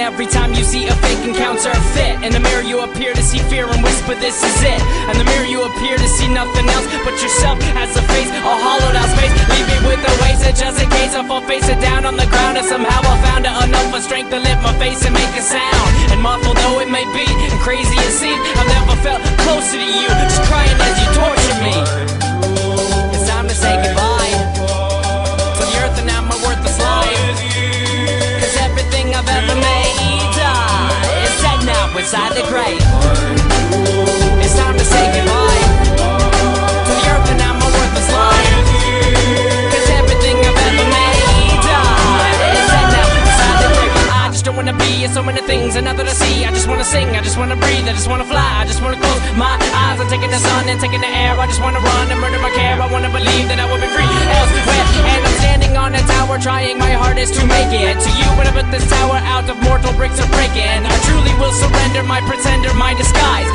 every time you see a fake and counterfeit. In the mirror you appear to see fear and whisper this is it. In the mirror you appear to see nothing else but yourself as a face, a hollowed out space. Leave me with a waste just in case I fall face it down on the ground. And somehow I found enough of strength to lift my face and make a sound. And muffled though it may be, and crazy it seems, I've never felt closer to you, just crying as you torture me. It's time to say goodbye to the earth and now my worthless life. Cause everything I've ever made is dead now inside the grave. It's time to say goodbye to the earth and now my worthless life. Cause everything I've ever made is dead now inside the grave. I just don't wanna be so many things and nothing to see. I just wanna sing, I just wanna breathe, I just wanna fly, I just wanna close my eyes. I'm taking the sun and taking the air. I just wanna run and murder my care. I wanna believe that I will be free elsewhere. And I'm standing on a tower trying my hardest to make it to you. When I put this tower out of mortal bricks are breaking, I truly will surrender my pretender, my disguise.